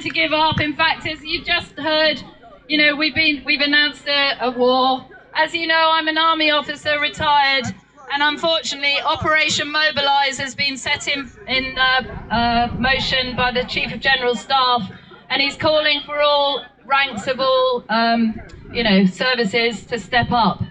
to give up. In fact, as you just heard, you know, we've announced a war. As you know, I'm an army officer, retired, and unfortunately, Operation Mobilise has been set in motion by the Chief of General Staff, and he's calling for all ranks of all, services to step up.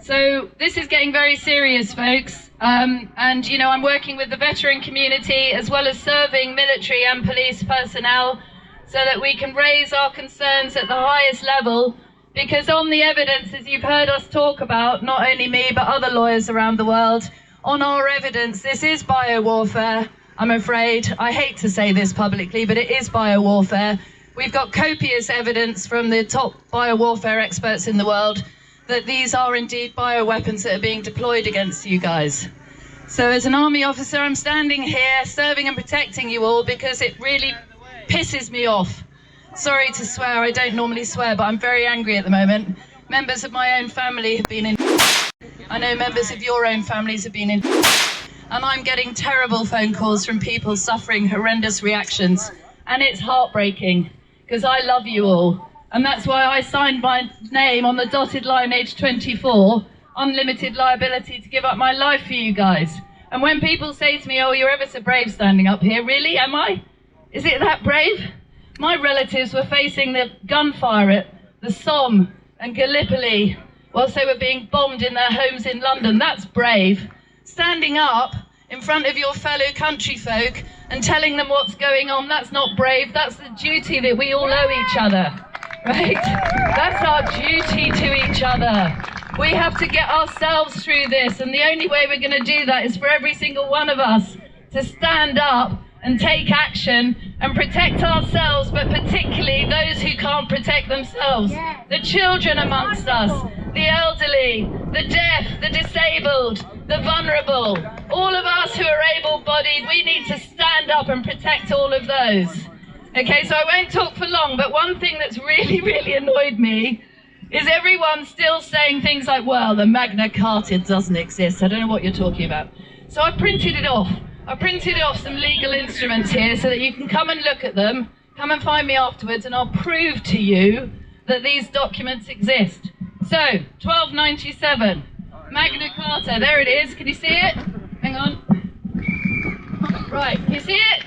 So this is getting very serious, folks. And, you know, I'm working with the veteran community as well as serving military and police personnel so that we can raise our concerns at the highest level. Because on the evidence, as you've heard us talk about, not only me, but other lawyers around the world, on our evidence, this is biowarfare, I'm afraid. I hate to say this publicly, but it is biowarfare. We've got copious evidence from the top biowarfare experts in the world that these are indeed bioweapons that are being deployed against you guys. So as an army officer, I'm standing here serving and protecting you all because it really pisses me off. Sorry to swear, I don't normally swear, but I'm very angry at the moment. Members of my own family have been in. I know members of your own families have been in. And I'm getting terrible phone calls from people suffering horrendous reactions. And it's heartbreaking, because I love you all. And that's why I signed my name on the dotted line, age 24, unlimited liability to give up my life for you guys. And when people say to me, oh, you're ever so brave standing up here, really, am I? Is it that brave? My relatives were facing the gunfire at the Somme and Gallipoli whilst they were being bombed in their homes in London. That's brave. Standing up in front of your fellow country folk and telling them what's going on, that's not brave. That's the duty that we all owe each other, right? That's our duty to each other. We have to get ourselves through this, and the only way we're going to do that is for every single one of us to stand up and take action and protect ourselves, but particularly those who can't protect themselves. The children amongst us, the elderly, the deaf, the disabled, the vulnerable, all of us who are able-bodied, we need to stand up and protect all of those. Okay, so I won't talk for long, but one thing that's really, really annoyed me is everyone still saying things like, well, the Magna Carta doesn't exist. I don't know what you're talking about. So I printed it off. I printed off some legal instruments here so that you can come and look at them, come and find me afterwards, and I'll prove to you that these documents exist. So, 1297, Magna Carta, there it is. Can you see it? Hang on. Right, can you see it?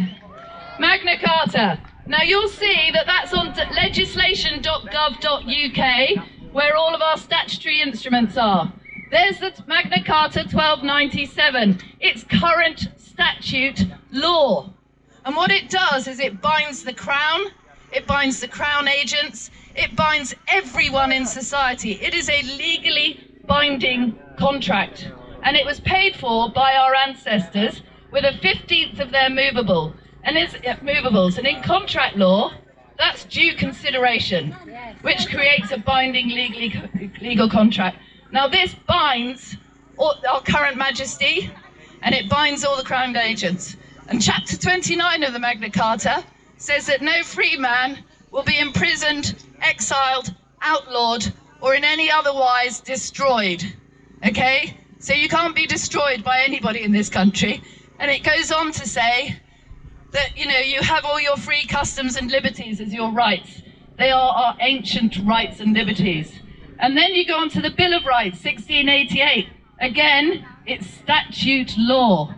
Magna Carta. Now you'll see that that's on legislation.gov.uk, where all of our statutory instruments are. There's the Magna Carta 1297. It's current statute law. And what it does is it binds the Crown, it binds the Crown agents, it binds everyone in society. It is a legally binding contract. And it was paid for by our ancestors with a 15th of their movables. And in contract law, that's due consideration, which creates a binding legal contract. Now this binds our current majesty, and it binds all the Crown agents. And chapter 29 of the Magna Carta says that no free man will be imprisoned, exiled, outlawed, or in any other wise destroyed. Okay? So you can't be destroyed by anybody in this country. And it goes on to say that, you know, you have all your free customs and liberties as your rights. They are our ancient rights and liberties. And then you go on to the Bill of Rights, 1688. Again, it's statute law.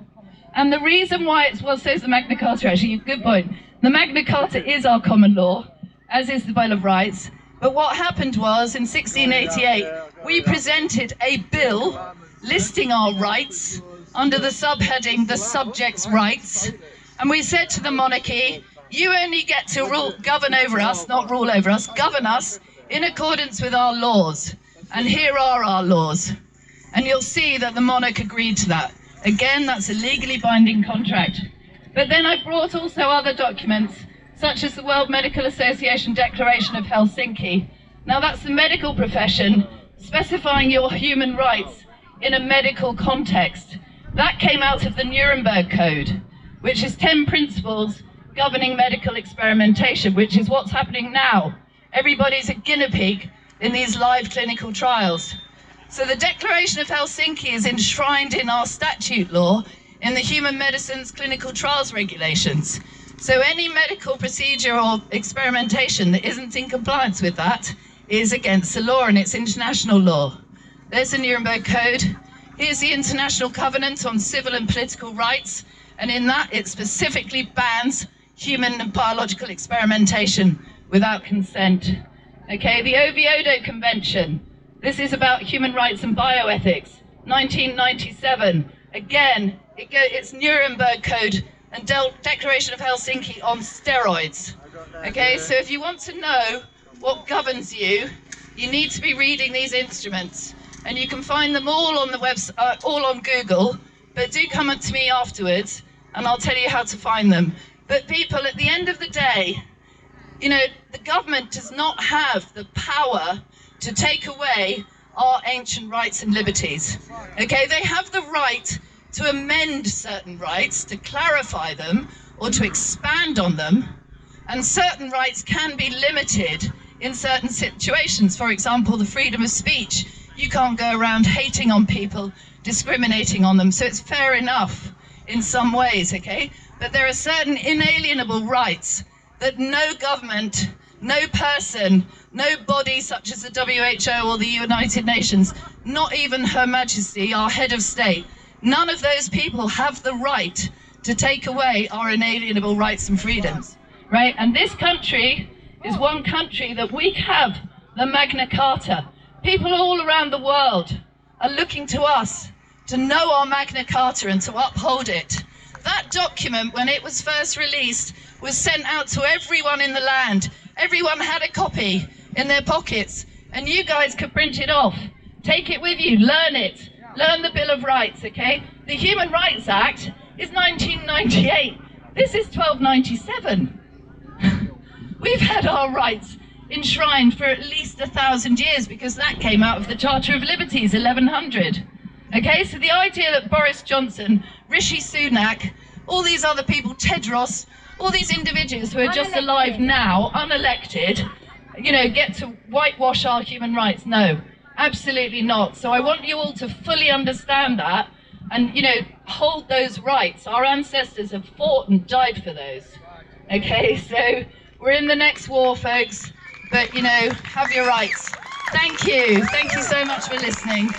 And the reason why it's, well, so is the Magna Carta, actually, good point. The Magna Carta is our common law, as is the Bill of Rights. But what happened was, in 1688, we presented a bill listing our rights under the subheading, the subject's rights. And we said to the monarchy, you only get to govern over us, not rule over us, govern us in accordance with our laws. And here are our laws. And you'll see that the monarch agreed to that. Again, that's a legally binding contract. But then I brought also other documents, such as the World Medical Association Declaration of Helsinki. Now that's the medical profession specifying your human rights in a medical context. That came out of the Nuremberg Code, which is 10 principles governing medical experimentation, which is what's happening now. Everybody's a guinea pig in these live clinical trials. So the Declaration of Helsinki is enshrined in our statute law in the Human Medicines Clinical Trials Regulations. So any medical procedure or experimentation that isn't in compliance with that is against the law, and it's international law. There's the Nuremberg Code. Here's the International Covenant on Civil and Political Rights, and in that it specifically bans human and biological experimentation without consent. Okay, the Oviedo Convention. This is about human rights and bioethics, 1997. Again, it's Nuremberg Code and Declaration of Helsinki on steroids. Okay, so if you want to know what governs you, you need to be reading these instruments, and you can find them all on the website, all on Google, but do come up to me afterwards and I'll tell you how to find them. But people, at the end of the day, you know, the government does not have the power to take away our ancient rights and liberties. Okay, they have the right to amend certain rights, to clarify them, or to expand on them, and certain rights can be limited in certain situations. For example, the freedom of speech. You can't go around hating on people, discriminating on them, so it's fair enough in some ways, okay? But there are certain inalienable rights that no government, no person, no body such as the WHO or the United Nations, not even Her Majesty, our head of state, none of those people have the right to take away our inalienable rights and freedoms, right? And this country is one country that we have the Magna Carta. People all around the world are looking to us to know our Magna Carta and to uphold it. That document, when it was first released, was sent out to everyone in the land. Everyone had a copy in their pockets, and you guys could print it off. Take it with you, learn it. Learn the Bill of Rights, okay? The Human Rights Act is 1998. This is 1297. We've had our rights enshrined for at least 1,000 years because that came out of the Charter of Liberties, 1100. Okay, so the idea that Boris Johnson, Rishi Sunak, all these other people, Tedros, all these individuals who are just alive now, unelected, you know, get to whitewash our human rights, no. Absolutely not. So I want you all to fully understand that and, you know, hold those rights. Our ancestors have fought and died for those. Okay, so we're in the next war, folks, but, you know, have your rights. Thank you. Thank you so much for listening.